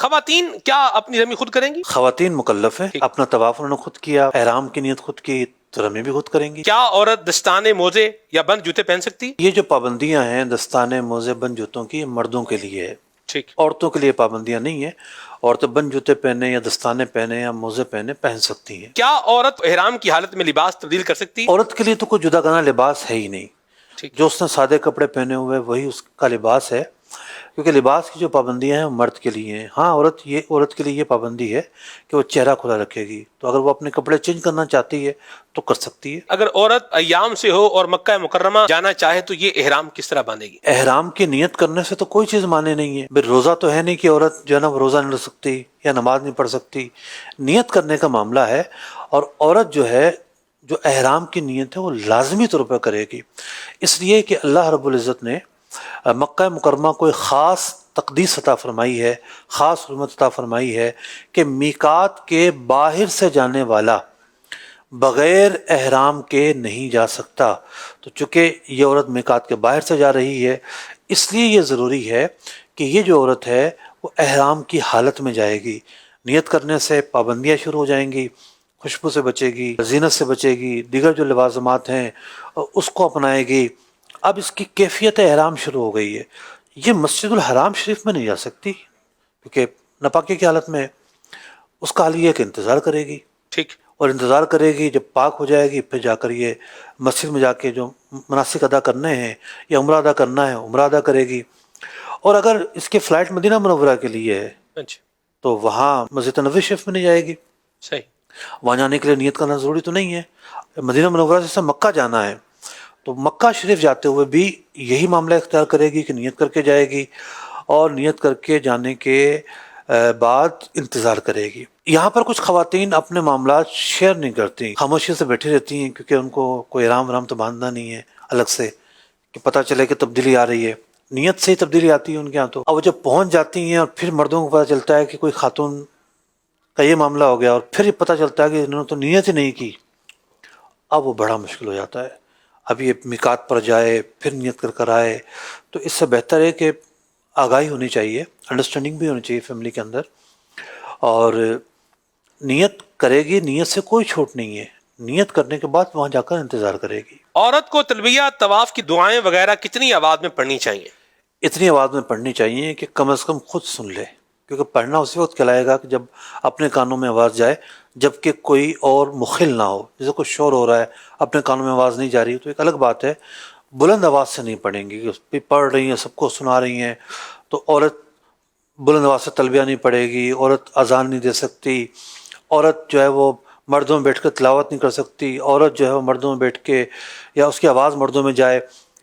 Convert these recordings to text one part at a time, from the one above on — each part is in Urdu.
خواتین کیا اپنی رمی خود کریں گی؟ خواتین مکلف ہیں، اپنا طواف انہوں نے خود کیا، احرام کی نیت خود کی، تو رمی بھی خود کریں گی۔ کیا عورت دستانے، موزے یا بند جوتے پہن سکتی؟ یہ جو پابندیاں ہیں دستانے، موزے، بند جوتوں کی، یہ مردوں کے لیے ہے، ٹھیک۔ عورتوں کے لیے پابندیاں نہیں ہیں۔ عورتیں بند جوتے پہنے یا دستانے پہنے یا موزے پہنے پہن سکتی ہیں۔ کیا عورت احرام کی حالت میں لباس تبدیل کر سکتی؟ عورت کے لیے تو کوئی جدا گانا لباس ہے ہی نہیں، ٹھیک۔ جو اس نے سادے کپڑے پہنے ہوئے وہی اس کا لباس ہے، کیونکہ لباس کی جو پابندیاں ہیں وہ مرد کے لیے ہیں۔ ہاں عورت کے لیے یہ پابندی ہے کہ وہ چہرہ کھلا رکھے گی، تو اگر وہ اپنے کپڑے چینج کرنا چاہتی ہے تو کر سکتی ہے۔ اگر عورت ایام سے ہو اور مکہ مکرمہ جانا چاہے تو یہ احرام کس طرح باندھے گی؟ احرام کی نیت کرنے سے تو کوئی چیز مانے نہیں ہے، پھر روزہ تو ہے نہیں کہ عورت جو ہے نا وہ روزہ نہیں رکھ سکتی یا نماز نہیں پڑھ سکتی، نیت کرنے کا معاملہ ہے۔ اور عورت جو ہے جو احرام کی نیت ہے وہ لازمی طور پر کرے گی، اس لیے کہ اللہ رب العزت نے مکہ مکرمہ کو ایک خاص تقدیس عطا فرمائی ہے، خاص حرمت عطا فرمائی ہے کہ میقات کے باہر سے جانے والا بغیر احرام کے نہیں جا سکتا۔ تو چونکہ یہ عورت میقات کے باہر سے جا رہی ہے، اس لیے یہ ضروری ہے کہ یہ جو عورت ہے وہ احرام کی حالت میں جائے گی۔ نیت کرنے سے پابندیاں شروع ہو جائیں گی، خوشبو سے بچے گی، زینت سے بچے گی، دیگر جو لوازمات ہیں اس کو اپنائے گی۔ اب اس کی کیفیت احرام شروع ہو گئی ہے، یہ مسجد الحرام شریف میں نہیں جا سکتی کیونکہ ناپاکی کی حالت میں ہے۔ اس کا حال یہ ہے کہ انتظار کرے گی، ٹھیک۔ اور انتظار کرے گی جب پاک ہو جائے گی، پھر جا کر یہ مسجد میں جا کے جو مناسک ادا کرنے ہیں یا عمرہ ادا کرنا ہے عمرہ ادا کرے گی۔ اور اگر اس کی فلائٹ مدینہ منورہ کے لیے ہے اچھا، تو وہاں مسجد نبوی شریف میں نہیں جائے گی، صحیح۔ وہاں جانے کے لیے نیت کرنا ضروری تو نہیں ہے۔ مدینہ منورہ سے مکہ جانا ہے تو مکہ شریف جاتے ہوئے بھی یہی معاملہ اختیار کرے گی کہ نیت کر کے جائے گی، اور نیت کر کے جانے کے بعد انتظار کرے گی۔ یہاں پر کچھ خواتین اپنے معاملات شیئر نہیں کرتی، خاموشی سے بیٹھی رہتی ہیں، کیونکہ ان کو کوئی احرام ورام تو باندھنا نہیں ہے الگ سے کہ پتہ چلے کہ تبدیلی آ رہی ہے، نیت سے ہی تبدیلی آتی ہے ان کے ہاں۔ تو اب وہ جب پہنچ جاتی ہیں اور پھر مردوں کو پتہ چلتا ہے کہ کوئی خاتون کا یہ معاملہ ہو گیا، اور پھر یہ پتہ چلتا ہے کہ انہوں نے تو نیت ہی نہیں کی، اب وہ بڑا مشکل ہو جاتا ہے۔ اب یہ میقات پر جائے پھر نیت کر کر آئے، تو اس سے بہتر ہے کہ آگاہی ہونی چاہیے، انڈرسٹینڈنگ بھی ہونی چاہیے فیملی کے اندر، اور نیت کرے گی، نیت سے کوئی چھوٹ نہیں ہے، نیت کرنے کے بعد وہاں جا کر انتظار کرے گی۔ عورت کو تلبیہ، طواف کی دعائیں وغیرہ کتنی آواز میں پڑھنی چاہیے؟ اتنی آواز میں پڑھنی چاہیے کہ کم از کم خود سن لے، کیونکہ پڑھنا اسی وقت کہلائے گا کہ جب اپنے کانوں میں آواز جائے، جبکہ کوئی اور مخل نہ ہو۔ جیسے کوئی شور ہو رہا ہے، اپنے کانوں میں آواز نہیں جا رہی تو ایک الگ بات ہے، بلند آواز سے نہیں پڑھیں گی کہ پڑھ رہی ہیں سب کو سنا رہی ہیں، تو عورت بلند آواز سے تلبیہ نہیں پڑھے گی، عورت اذان نہیں دے سکتی، عورت جو ہے وہ مردوں میں بیٹھ کر تلاوت نہیں کر سکتی، عورت جو ہے وہ مردوں میں بیٹھ کے یا اس کی آواز مردوں میں جائے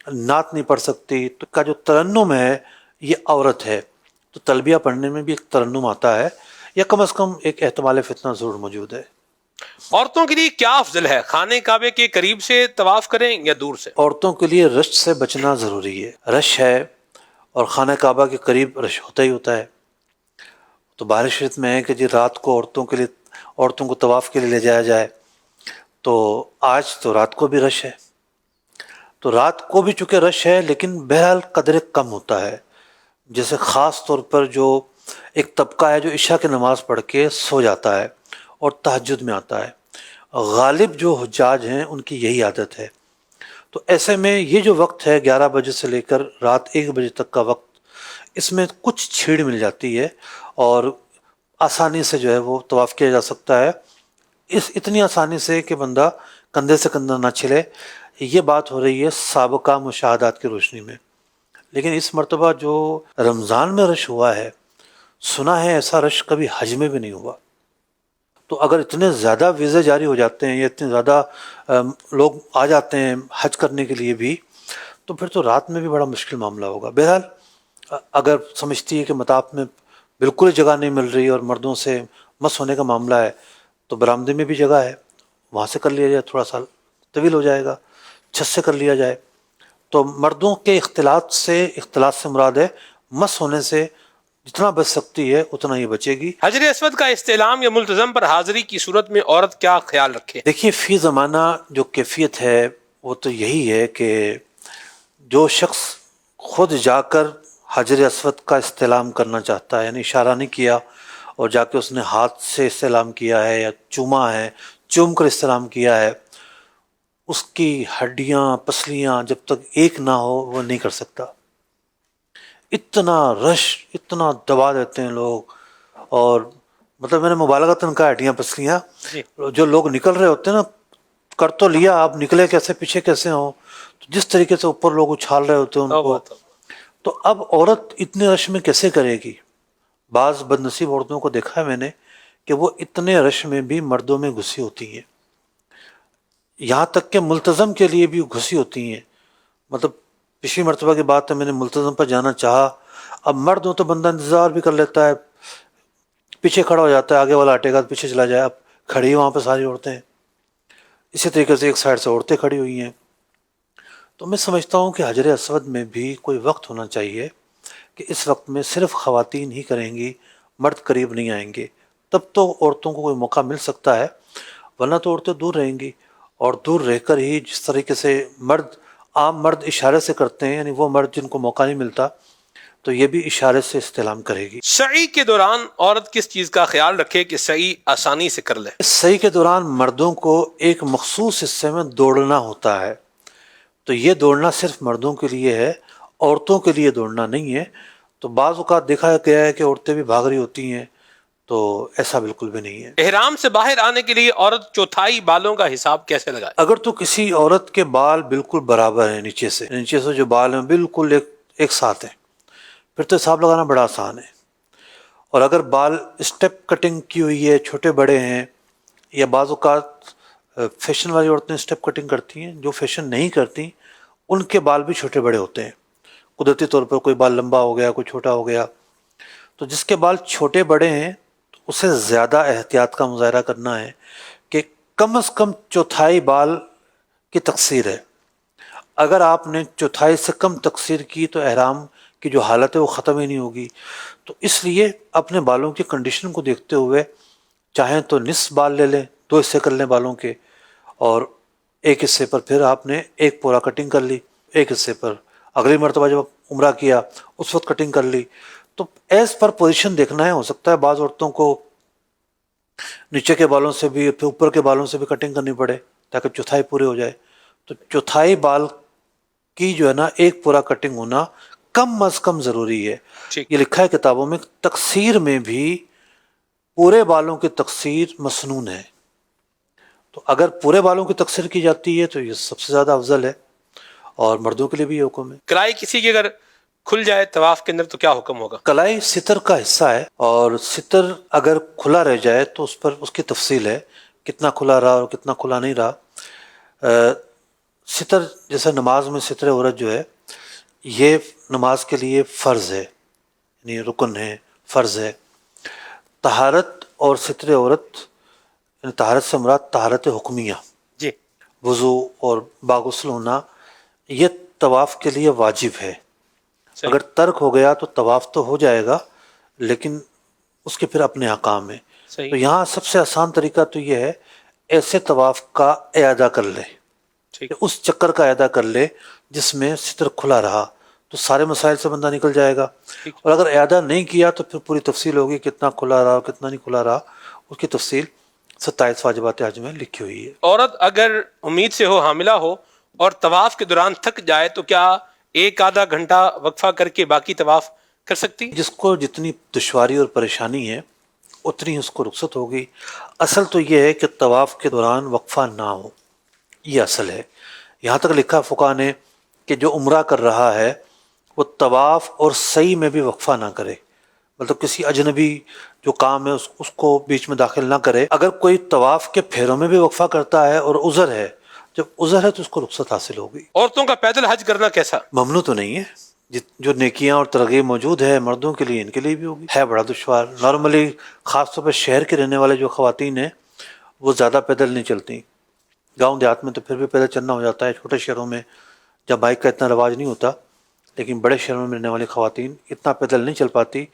نعت نہیں پڑھ سکتی۔ تو کا جو ترنم ہے یہ عورت ہے، تو تلبیہ پڑھنے میں بھی ایک ترنم آتا ہے، یا کم از کم ایک احتمال فتنہ ضرور موجود ہے۔ عورتوں کے لیے کیا افضل ہے، خانہ کعبے کے قریب سے طواف کریں یا دور سے؟ عورتوں کے لیے رش سے بچنا ضروری ہے، رش ہے اور خانہ کعبہ کے قریب رش ہوتا ہی ہوتا ہے۔ تو بہار شریف میں ہے کہ جی رات کو عورتوں کو طواف کے لیے لے جایا جائے، تو آج تو رات کو بھی رش ہے، تو رات کو بھی چونکہ رش ہے لیکن بہرحال قدر کم ہوتا ہے۔ جیسے خاص طور پر جو ایک طبقہ ہے جو عشاء کی نماز پڑھ کے سو جاتا ہے اور تہجد میں آتا ہے، غالب جو حجاج ہیں ان کی یہی عادت ہے۔ تو ایسے میں یہ جو وقت ہے 11 بجے سے لے کر رات 1 بجے تک کا وقت، اس میں کچھ چھیڑ مل جاتی ہے اور آسانی سے جو ہے وہ طواف کیا جا سکتا ہے، اتنی آسانی سے کہ بندہ کندھے سے کندھا نہ چھلے۔ یہ بات ہو رہی ہے سابقہ مشاہدات کی روشنی میں، لیکن اس مرتبہ جو رمضان میں رش ہوا ہے، سنا ہے ایسا رش کبھی حج میں بھی نہیں ہوا۔ تو اگر اتنے زیادہ ویزے جاری ہو جاتے ہیں یا اتنے زیادہ لوگ آ جاتے ہیں حج کرنے کے لیے بھی، تو پھر تو رات میں بھی بڑا مشکل معاملہ ہوگا۔ بہرحال اگر سمجھتی ہے کہ مطاف میں بالکل جگہ نہیں مل رہی اور مردوں سے مس ہونے کا معاملہ ہے، تو برآمدے میں بھی جگہ ہے، وہاں سے کر لیا جائے، تھوڑا سا طویل ہو جائے گا، چھت سے کر لیا جائے۔ تو مردوں کے اختلاط سے مراد ہے مس ہونے سے جتنا بچ سکتی ہے اتنا ہی بچے گی۔ حجر اسود کا استعلام یا ملتزم پر حاضری کی صورت میں عورت کیا خیال رکھے؟ دیکھیے فی زمانہ جو کیفیت ہے وہ تو یہی ہے کہ جو شخص خود جا کر حجر اسود کا استلام کرنا چاہتا ہے، یعنی اشارہ نہیں کیا اور جا کے اس نے ہاتھ سے استلام کیا ہے یا چوما ہے، چوم کر استلام کیا ہے، اس کی ہڈیاں پسلیاں جب تک ایک نہ ہو وہ نہیں کر سکتا۔ اتنا رش، اتنا دبا دیتے ہیں لوگ، اور مطلب میں نے مبالغتاً کہا ہڈیاں پسلیاں، جی جو لوگ نکل رہے ہوتے ہیں نا، کر تو لیا، آپ نکلے کیسے، پیچھے کیسے ہوں، تو جس طریقے سے اوپر لوگ اچھال رہے ہوتے ہیں ان کو، تو اب عورت اتنے رش میں کیسے کرے گی؟ بعض بد نصیب عورتوں کو دیکھا ہے میں نے کہ وہ اتنے رش میں بھی مردوں میں گھسی ہوتی ہیں، یہاں تک کہ ملتزم کے لیے بھی گھسی ہوتی ہیں۔ مطلب پچھلی مرتبہ کی بات ہے، میں نے ملتزم پر جانا چاہا، اب مرد ہو تو بندہ انتظار بھی کر لیتا ہے، پیچھے کھڑا ہو جاتا ہے، آگے والا ہٹے گا تو پیچھے چلا جائے، اب کھڑی وہاں پہ ساری عورتیں، اسی طریقے سے ایک سائڈ سے عورتیں کھڑی ہوئی ہیں۔ تو میں سمجھتا ہوں کہ حجر اسود میں بھی کوئی وقت ہونا چاہیے کہ اس وقت میں صرف خواتین ہی کریں گی، مرد قریب نہیں آئیں گے، تب تو عورتوں کو کوئی موقع مل سکتا ہے، ورنہ تو عورتیں دور رہیں گی، اور دور رہ کر ہی جس طریقے سے عام مرد اشارے سے کرتے ہیں، یعنی وہ مرد جن کو موقع نہیں ملتا تو یہ بھی اشارے سے استلام کرے گی۔ سعی کے دوران عورت کس چیز کا خیال رکھے کہ سعی آسانی سے کر لے؟ اس صحیح کے دوران مردوں کو ایک مخصوص حصے میں دوڑنا ہوتا ہے، تو یہ دوڑنا صرف مردوں کے لیے ہے، عورتوں کے لیے دوڑنا نہیں ہے۔ تو بعض اوقات دیکھا گیا ہے کہ عورتیں بھی بھاگ رہی ہوتی ہیں، تو ایسا بالکل بھی نہیں ہے۔ احرام سے باہر آنے کے لیے عورت چوتھائی بالوں کا حساب کیسے لگائے؟ اگر تو کسی عورت کے بال بالکل برابر ہیں، نیچے سے جو بال ہیں بالکل ایک ساتھ ہیں، پھر تو حساب لگانا بڑا آسان ہے۔ اور اگر بال اسٹیپ کٹنگ کی ہوئی ہے، چھوٹے بڑے ہیں، یا بعض اوقات فیشن والی عورتیں اسٹیپ کٹنگ کرتی ہیں، جو فیشن نہیں کرتی ان کے بال بھی چھوٹے بڑے ہوتے ہیں، قدرتی طور پر کوئی بال لمبا ہو گیا، کوئی چھوٹا ہو گیا، تو جس کے بال چھوٹے بڑے ہیں تو اسے زیادہ احتیاط کا مظاہرہ کرنا ہے کہ کم از کم چوتھائی بال کی تقصیر ہے۔ اگر آپ نے چوتھائی سے کم تقصیر کی تو احرام کی جو حالت ہے وہ ختم ہی نہیں ہوگی۔ تو اس لیے اپنے بالوں کی کنڈیشن کو دیکھتے ہوئے چاہیں تو نصف بال لے لیں، 2 حصے کر لیں بالوں کے، اور ایک حصے پر پھر آپ نے ایک پورا کٹنگ کر لی، ایک حصے پر اگلی مرتبہ جب عمرہ کیا اس وقت کٹنگ کر لی۔ تو ایز پر پوزیشن دیکھنا ہے، ہو سکتا ہے بعض عورتوں کو نیچے کے بالوں سے بھی پھر اوپر کے بالوں سے بھی کٹنگ کرنی پڑے تاکہ چوتھائی پورے ہو جائے۔ تو چوتھائی بال کی جو ہے نا ایک پورا کٹنگ ہونا کم از کم ضروری ہے۔ یہ لکھا ہے کتابوں میں، تقصیر میں بھی پورے بالوں کی تقصیر مسنون ہے، تو اگر پورے بالوں کی تقصیر کی جاتی ہے تو یہ سب سے زیادہ افضل ہے، اور مردوں کے لیے بھی یہ حکم ہے۔ کلائی کسی کی اگر کھل جائے طواف کے اندر تو کیا حکم ہوگا؟ کلائی ستر کا حصہ ہے، اور ستر اگر کھلا رہ جائے تو اس پر اس کی تفصیل ہے، کتنا کھلا رہا اور کتنا کھلا نہیں رہا۔ ستر جیسے نماز میں ستر عورت جو ہے یہ نماز کے لیے فرض ہے، یعنی رکن ہے، فرض ہے۔ طہارت اور ستر عورت، یعنی طہارت سے مراد طہارت حکمیہ، جی وضو اور باغسل ہونا، یہ طواف کے لیے واجب ہے۔ صحیح۔ اگر ترک ہو گیا تو طواف تو ہو جائے گا لیکن اس کے پھر اپنے احکام ہیں۔ صحیح۔ تو یہاں سب سے آسان طریقہ تو یہ ہے، ایسے طواف کا اعادہ کر لے، ٹھیک۔ اس چکر کا اعادہ کر لے جس میں ستر کھلا رہا، تو سارے مسائل سے بندہ نکل جائے گا۔ ٹھیک۔ اور اگر اعادہ نہیں کیا تو پھر پوری تفصیل ہوگی، کتنا کھلا رہا اور کتنا نہیں کھلا رہا، اس کی تفصیل 27 واجبات حج میں لکھی ہوئی ہے۔ عورت اگر امید سے ہو، حاملہ ہو اور طواف کے دوران تھک جائے تو کیا ایک آدھا گھنٹہ وقفہ کر کے باقی طواف کر سکتی؟ جس کو جتنی دشواری اور پریشانی ہے اتنی اس کو رخصت ہوگی۔ اصل تو یہ ہے کہ طواف کے دوران وقفہ نہ ہو، یہ اصل ہے۔ یہاں تک لکھا فقہا نے کہ جو عمرہ کر رہا ہے وہ طواف اور سعی میں بھی وقفہ نہ کرے، مطلب کسی اجنبی جو کام ہے اس کو بیچ میں داخل نہ کرے۔ اگر کوئی طواف کے پھیروں میں بھی وقفہ کرتا ہے اور عذر ہے، جب عذر ہے تو اس کو رخصت حاصل ہوگی۔ عورتوں کا پیدل حج کرنا کیسا؟ ممنوع تو نہیں ہے، جو نیکیاں اور ترغیب موجود ہے مردوں کے لیے ان کے لیے بھی ہوگی، ہے بڑا دشوار۔ نارملی خاص طور پر شہر کے رہنے والے جو خواتین ہیں وہ زیادہ پیدل نہیں چلتی، گاؤں دیہات میں تو پھر بھی پیدل چلنا ہو جاتا ہے، چھوٹے شہروں میں جب بائک کا اتنا رواج نہیں ہوتا، لیکن بڑے شہروں میں رہنے والی خواتین اتنا پیدل نہیں چل پاتی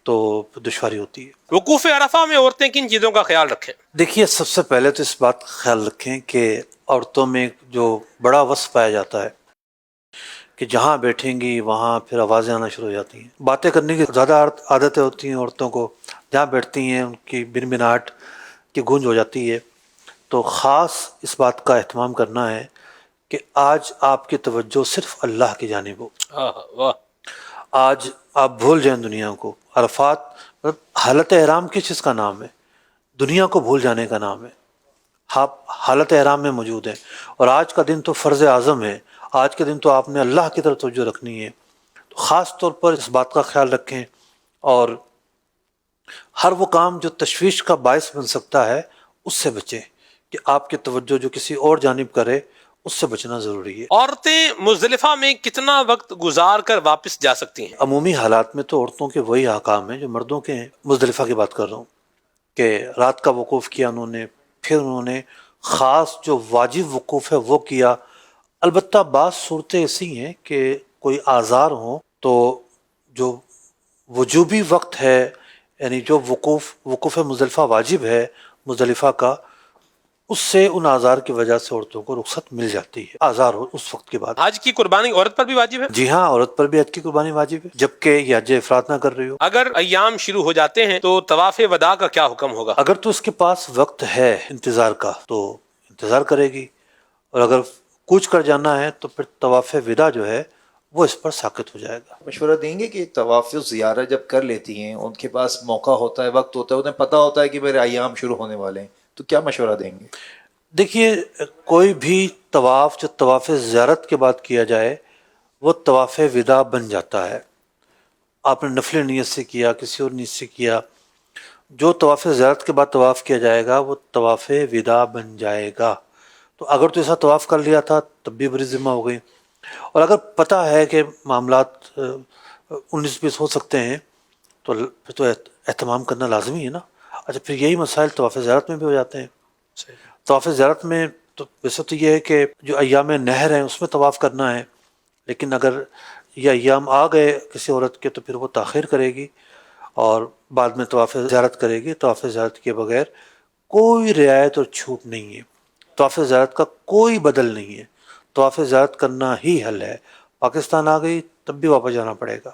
تو دشواری ہوتی ہے۔ وقوف عرفہ میں عورتیں کن چیزوں کا خیال رکھیں؟ دیکھیے، سب سے پہلے تو اس بات کا خیال رکھیں کہ عورتوں میں جو بڑا وصف پایا جاتا ہے کہ جہاں بیٹھیں گی وہاں پھر آوازیں آنا شروع ہو جاتی ہیں. باتیں کرنے کی زیادہ عادتیں ہوتی ہیں عورتوں کو، جہاں بیٹھتی ہیں ان کی بنبناہٹ کی گونج ہو جاتی ہے. تو خاص اس بات کا اہتمام کرنا ہے کہ آج آپ کی توجہ صرف اللہ کی جانب ہو. واہ. آج آپ بھول جائیں دنیا کو. عرفات مطلب حالت احرام کس چیز کا نام ہے؟ دنیا کو بھول جانے کا نام ہے. آپ حالت احرام میں موجود ہیں اور آج کا دن تو فرض اعظم ہے. آج کے دن تو آپ نے اللہ کی طرف توجہ رکھنی ہے. تو خاص طور پر اس بات کا خیال رکھیں اور ہر وہ کام جو تشویش کا باعث بن سکتا ہے اس سے بچیں کہ آپ کی توجہ جو کسی اور جانب کرے اس سے بچنا ضروری ہے. عورتیں مزدلفہ میں کتنا وقت گزار کر واپس جا سکتی ہیں؟ عمومی حالات میں تو عورتوں کے وہی احکام ہیں جو مردوں کے ہیں. مزدلفہ کی بات کر رہا ہوں کہ رات کا وقوف کیا انہوں نے، پھر انہوں نے خاص جو واجب وقوف ہے وہ کیا. البتہ بعض صورتیں ایسی ہیں کہ کوئی آزار ہوں تو جو وجوبی وقت ہے یعنی جو وقوف مزدلفہ واجب ہے مزدلفہ کا، اس سے ان آزار کی وجہ سے عورتوں کو رخصت مل جاتی ہے. آزار ہو اس وقت کے بعد. حج کی قربانی عورت پر بھی واجب ہے؟ جی ہاں، عورت پر بھی حج کی قربانی واجب ہے جبکہ یہ حج افراد نہ کر رہی ہو. اگر ایام شروع ہو جاتے ہیں تو طواف وداع کا کیا حکم ہوگا؟ اگر تو اس کے پاس وقت ہے انتظار کا تو انتظار کرے گی، اور اگر کوچ کر جانا ہے تو پھر طواف وداع جو ہے وہ اس پر ساقط ہو جائے گا. مشورہ دیں گے کہ طواف زیارت جب کر لیتی ہیں ان کے پاس موقع ہوتا ہے، وقت ہوتا ہے، انہیں پتہ ہوتا ہے کہ میرے ایام شروع ہونے والے ہیں، تو کیا مشورہ دیں گے؟ دیکھیے، کوئی بھی طواف جو طواف زیارت کے بعد کیا جائے وہ طواف وداع بن جاتا ہے. آپ نے نفل نیت سے کیا، کسی اور نیت سے کیا، جو طواف زیارت کے بعد طواف کیا جائے گا وہ طواف وداع بن جائے گا. تو اگر تو ایسا طواف کر لیا تھا تب بھی بری ذمہ ہو گئی، اور اگر پتہ ہے کہ معاملات 19-20 ہو سکتے ہیں تو پھر تو اہتمام کرنا لازمی ہے نا. اچھا، پھر یہی مسائل طواف زیارت میں بھی ہو جاتے ہیں. طواف زیارت میں تو ویسے تو یہ ہے کہ جو ایام نہر ہیں اس میں طواف کرنا ہے، لیکن اگر یہ ایام آ گئے کسی عورت کے تو پھر وہ تاخیر کرے گی اور بعد میں طواف زیارت کرے گی. طواف زیارت کے بغیر کوئی رعایت اور چھوٹ نہیں ہے. طواف زیارت کا کوئی بدل نہیں ہے. طواف زیارت کرنا ہی حل ہے. پاکستان آ گئی تب بھی واپس جانا پڑے گا.